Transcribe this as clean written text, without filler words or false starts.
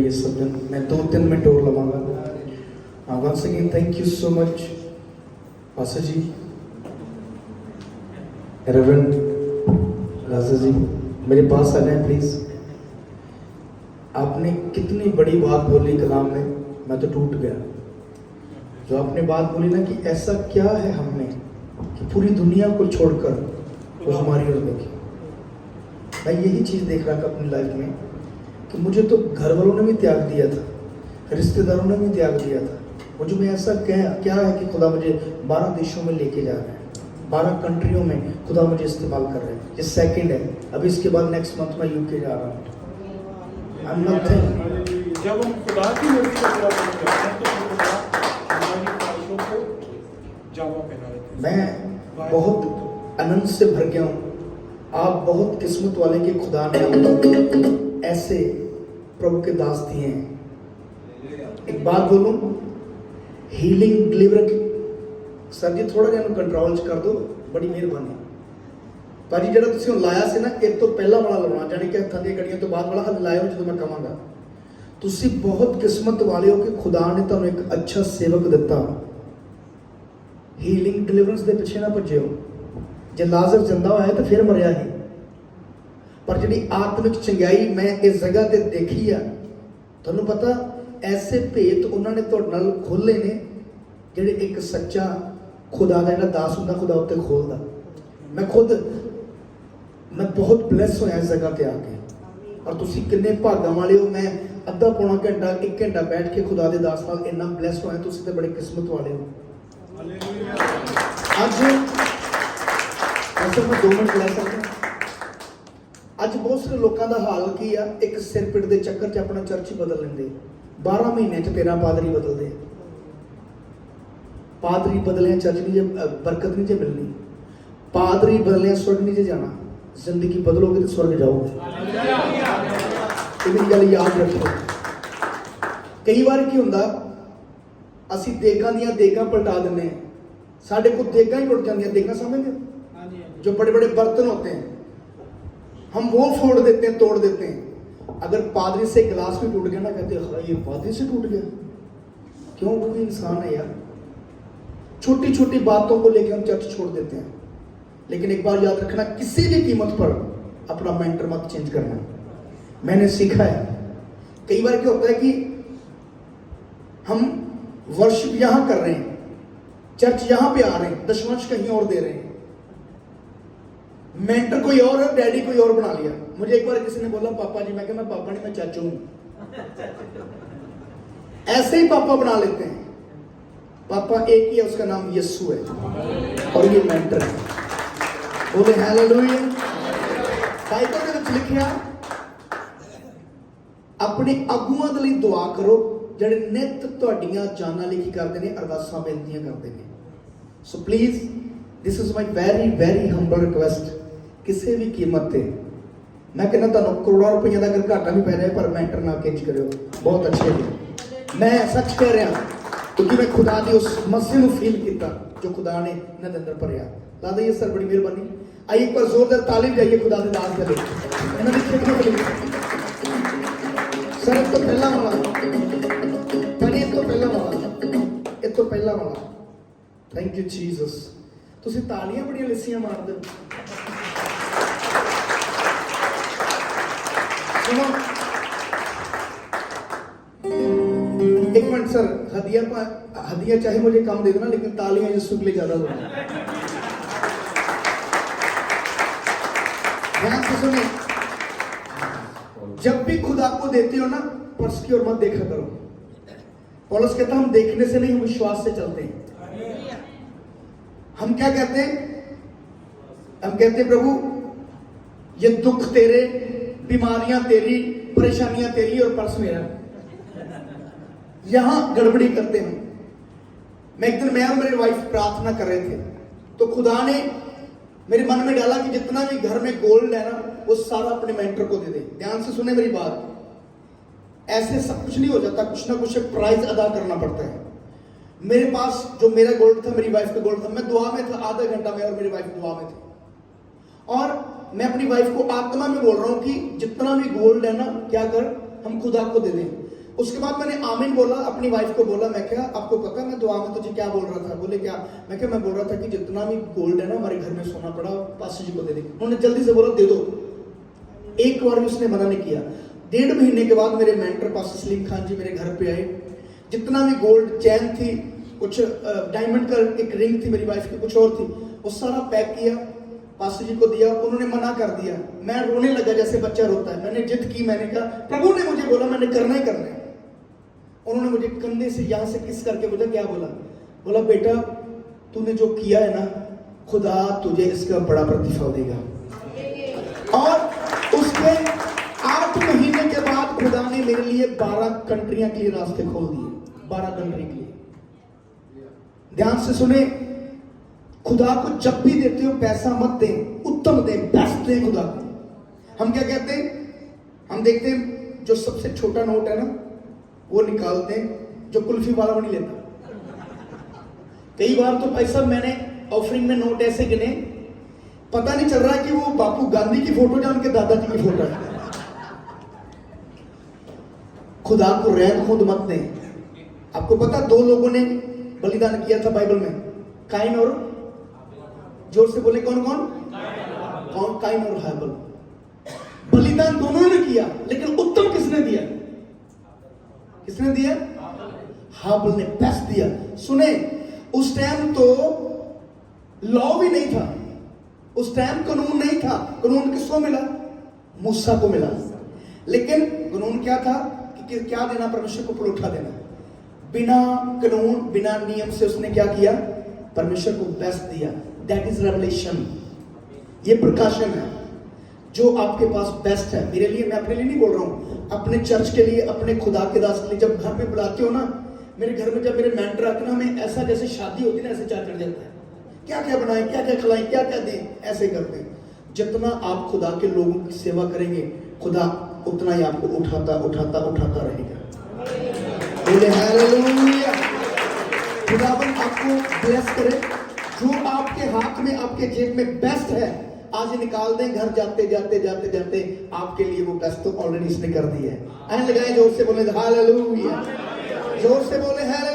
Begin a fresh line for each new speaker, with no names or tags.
ये सब दिन मैं 2-3 मिनट और लगाऊंगा। Once again thank you so much पासा जी, रेवरेंड राजा जी, मेरे पास आ जाए प्लीज। आपने कितनी बड़ी बात बोली कलाम में, मैं तो टूट गया। जो आपने बात बोली ना कि ऐसा क्या है हमने कि पूरी दुनिया को छोड़कर वो हमारी ओर देखी। मैं यही चीज देख रहा था अपनी लाइफ में कि मुझे तो घर वालों ने भी त्याग दिया था, रिश्तेदारों ने भी त्याग दिया था। मुझे में ऐसा क्या है कि खुदा मुझे 12 देशों में लेके जा रहा है, 12 कंट्रियों में खुदा मुझे इस्तेमाल कर रहा है। ये सेकंड है, अभी इसके बाद नेक्स्ट मंथ में यूके जा रहा हूँ।
जब हम खुदा की मर्जी का पूरा काम करते हैं तो खुदा हमारी ख्वाहिशों को जामा पहना देते हैं।
मैं बहुत आनंद से भर गया हूँ। आप बहुत किस्मत वाले के खुदा ने ऐसे प्रभु के दास दिए हैं। एक बात बोलूं, हीलिंग डिलीवर सर जी थोड़ा जिहा कंट्रोल कर दो, बड़ी मेहरबानी भाजी। ਜਿਹੜਾ ਤੁਸੀਂ ਲਾਇਆ ਸੀ ਨਾ ਇਹ ਤੋਂ ਪਹਿਲਾਂ ਵਾਲਾ ਲਾਉਣਾ, ਜਾਨੀ ਕਿ ਹੱਥਾਂ ਦੀਆਂ ਘੜੀਆਂ ਤੋਂ ਬਾਅਦ ਵਾਲਾ ਹੱਲ ਲਾਇਓ ਜਦੋਂ ਮੈਂ ਕਹਾਂਗਾ। ਤੁਸੀਂ ਬਹੁਤ ਕਿਸਮਤ ਵਾਲੇ ਹੋ ਕਿ ਖੁਦਾ ਨੇ ਤੁਹਾਨੂੰ ਇੱਕ ਅੱਛਾ ਸੇਵਕ ਦਿੱਤਾ। ਹੀਲਿੰਗ ਡਿਲੀਵਰੈਂਸ ਦੇ ਪਿੱਛੇ ਨਾ ਭੱਜਿਓ। ਜੇ ਲਾਜ਼ਰ ਜਿੰਦਾ ਹੋਇਆ ਤਾਂ ਫਿਰ ਮਰਿਆ ਹੀ, ਪਰ ਜਿਹੜੀ ਆਤਮਿਕ ਚੰਗਿਆਈ ਮੈਂ ਇਸ ਜਗ੍ਹਾ ਤੇ ਦੇਖੀ ਆ, ਤੁਹਾਨੂੰ ਪਤਾ ਐਸੇ ਭੇਤ ਉਹਨਾਂ ਨੇ ਤੁਹਾਡੇ ਨਾਲ ਖੋਲੇ ਨੇ ਜਿਹੜੇ ਇੱਕ ਸੱਚਾ खुदा का ਜਿਹੜਾ दास ਹੁੰਦਾ खुदा उत्ते खोलदा। मैं बहुत ब्लैस होया इस जगह पे आके, और तुसी किन्ने भागां वाले हो। मैं अद्धा पौना घंटा 1 घंटा बैठ के खुदा दे दास नाल इन्ना ब्लैस होया, तुसी ते बड़े किस्मत वाले हो। आज ऐसे मैं 2 मिनट ले सकदा। ਅੱਜ बहुत सारे लोगों का हाल की आ, एक सिर पिट के चक्कर च अपना चर्च ही बदल लेंगे। 12 महीने च 13 पादरी बदलते। पादरी बदले चर्च नहीं, बरकत नहीं जे मिलनी। पादरी बदले स्वर्ग नहीं जे जाना। जिंदगी बदलोगे तो स्वर्ग जाओगे। ये गल याद रखो। कई बार की हुंदा असी देगां दियां देगां पलटा दिंदे हैं, साडे को देगां ही टुट जांदियां। देगां समझदे हो, जो बड़े बड़े बर्तन होते हैं, हम वो फोड़ देते हैं, तोड़ देते हैं। अगर पादरी से गिलास भी टूट गया ना, कहते हैं ये पादरी से टूट गया। क्यों? वो भी इंसान है यार। छोटी छोटी बातों को लेकर हम चर्च छोड़ देते हैं। लेकिन एक बार याद रखना, किसी भी कीमत पर अपना मेंटर मत चेंज करना। मैंने सीखा है, कई बार क्या होता है कि हम वर्शिप यहां कर रहे हैं, चर्च यहां पे आ रहे हैं, दशमांश कहीं और दे रहे हैं, मेंटर कोई और है, डैडी कोई और बना लिया। मुझे एक बार किसी ने बोला पापा जी, मैं कहा मैं पापा नहीं, मैं चाचू हूं। ऐसे ही पापा बना लेते हैं। पापा एक ही है, उसका नाम यीशु है, और ये मेंटर है। बोले हालेलुया। बाइबल ਦੇ ਵਿੱਚ ਲਿਖਿਆ, ਆਪਣੇ ਆਗੂਆਂ ਦੇ ਲਈ ਦੁਆ ਕਰੋ ਜਿਹੜੇ ਨਿਤ ਤੁਹਾਡੀਆਂ ਜਾਨਾਂ ਲਈ ਕੀ ਕਰਦੇ ਨੇ, ਅਰਦਾਸਾਂ ਬੇਨਤੀਆਂ ਕਰਦੇ ਨੇ। So please this is my very humble request. ਕਿਸੇ ਵੀ ਕੀਮਤ ਤੇ ਮੈਂ ਕਹਿੰਦਾ ਤੁਹਾਨੂੰ ਕਰੋੜਾਂ ਰੁਪਈਆ ਦਾ ਅਗਰ ਘਾਟਾ ਵੀ ਪੈ ਰਿਹਾ, ਪਰ ਮੈਂਟਰ ਨਾ ਕਿੰਜ ਕਰਿਓ। ਬਹੁਤ ਅੱਛੇ ਜੀ, ਮੈਂ ਸੱਚ ਕਹਿ ਰਿਹਾ, क्योंकि मैं खुदा की उस मसीह को फील किया जो खुदा ने इन्होंने अंदर भरिया। दादा ये सर बड़ी मेहरबानी। आइए एक बार जोरदार तालीम जाइए खुदा के दास के लिए। सर एक तो पहला वाला, पहले एक तो पहला वाला, एक तो पहला वाला। Thank you Jesus. तुसी तालियां बड़ियां लिसियां मार दो। सुनो एक मिनट सर, हदिया चाहे मुझे कम दे देना, लेकिन तालियां यीशु के लिए ज्यादा दो। ध्यान से सुने, जब भी खुदा को देते हो ना, पर्स की ओर मत देखा करो। पौलुस कहता हम देखने से नहीं, हम विश्वास से चलते हैं। हम क्या कहते हैं? हम कहते हैं प्रभु ये दुख तेरे, बीमारियां तेरी, परेशानियां तेरी, और पर्स मेरा। यहां गड़बड़ी करते हैं। मैं एक दिन, मैं और मेरी वाइफ प्रार्थना कर रहे थे, तो खुदा ने मेरे मन में डाला कि जितना भी घर में गोल्ड है ना, वो सारा अपने मेंटर को दे दे। ध्यान से सुने मेरी बात, ऐसे सब कुछ नहीं हो जाता, कुछ ना कुछ एक प्राइस अदा करना पड़ता है। मेरे पास जो मेरा गोल्ड था, मेरी वाइफ का गोल्ड था, मैं दुआ में था, आधा घंटा मैं और मेरी वाइफ दुआ में थे। और मैं अपनी वाइफ को आत्मा में बोल रहा हूं कि जितना भी गोल्ड है ना, क्या कर, हम खुदा को दे दें। उसके बाद मैंने आमीन बोला, अपनी वाइफ को बोला, मैं क्या आपको पता मैं दुआ में तुझे क्या बोल रहा था? बोले क्या? मैं क्या मैं बोल रहा था कि जितना भी गोल्ड है ना हमारे घर में सोना पड़ा पास्टर जी को दे दे। उन्होंने जल्दी से बोला दे दो, एक बार भी उसने मना नहीं किया। 1.5 महीने के बाद मेरे मेंटर पास्टर सलीम खान जी मेरे घर पे आए। जितना भी गोल्ड चैन थी, कुछ डायमंड का एक रिंग थी मेरी वाइफ की, कुछ और थी, वो सारा पैक किया, पास्टर जी को दिया। उन्होंने मना कर दिया। मैं रोने लगा जैसे बच्चा रोता है। मैंने जिद की, मैंने कहा प्रभु ने मुझे बोला मैंने करना ही करना है। उन्होंने मुझे कंधे से यहां से किस करके बोला क्या बोला? बोला बेटा तूने जो किया है ना, खुदा तुझे इसका बड़ा प्रतिफल देगा। और उसके 8 महीने के बाद खुदा ने मेरे लिए 12 कंट्रियां के लिए रास्ते खोल दिए। 12 कंट्री के लिए। ध्यान से सुने, खुदा को जब भी देते हो पैसा मत दें, उत्तम दें, बेस्ट दें खुदा को। हम क्या कहते हैं? हम देखते हैं जो सबसे छोटा नोट है ना वो निकालते हैं, जो कुल्फी वाला वो नहीं लेता। कई बार तो पैसा मैंने ऑफरिंग में नोट ऐसे गिने, पता नहीं चल रहा है कि वो बापू गांधी की फोटो या उनके दादाजी की फोटो है। खुदा को रैन खुद मत दें। आपको पता 2 लोगों ने बलिदान किया था बाइबल में, काइन और, जोर से बोले कौन कौन? काइन और हाबिल। बलिदान दोनों ने किया, लेकिन उत्तम किसने दिया? किसने दिया? हाबिल ने बेस्ट दिया। सुने, उस टाइम तो लॉ भी नहीं था, उस टाइम कानून नहीं था। कानून किसको मिला? मूसा को मिला। लेकिन कानून क्या था कि क्या देना? परमेश्वर को पुरोठा देना। बिना कानून बिना नियम से उसने क्या किया? परमेश्वर को बेस्ट दिया। That is revelation. ये प्रकाशन है जो आपके पास बेस्ट है। मेरे लिए, मैं अपने लिए नहीं बोल रहा हूं, अपने चर्च के लिए, अपने खुदा के दास के लिए। जब घर में बुलाते हो ना, मेरे घर में जब मेरे मेंटर आते ना, हमें ऐसा जैसे शादी होती है ना, ऐसे चार चढ़ जाता है। क्या क्या बनाए, क्या क्या खिलाएं, क्या क्या दें, ऐसे करते हैं। जितना आप खुदा के लोगों की सेवा करेंगे, खुदा उतना ही आपको उठाता उठाता उठाता रहेगा। बोले हालेलुया। खुदावन आपको ब्लेस करे। जो आपके हाथ में, आपके जेब में बेस्ट है, आज निकाल दें। घर जाते जाते जाते जाते आपके लिए वो बेस्ट तो ऑलरेडी इसने कर दी है। ऐसे लगाए जोर से बोले हालेलुया, जोर से बोले हालेलुया।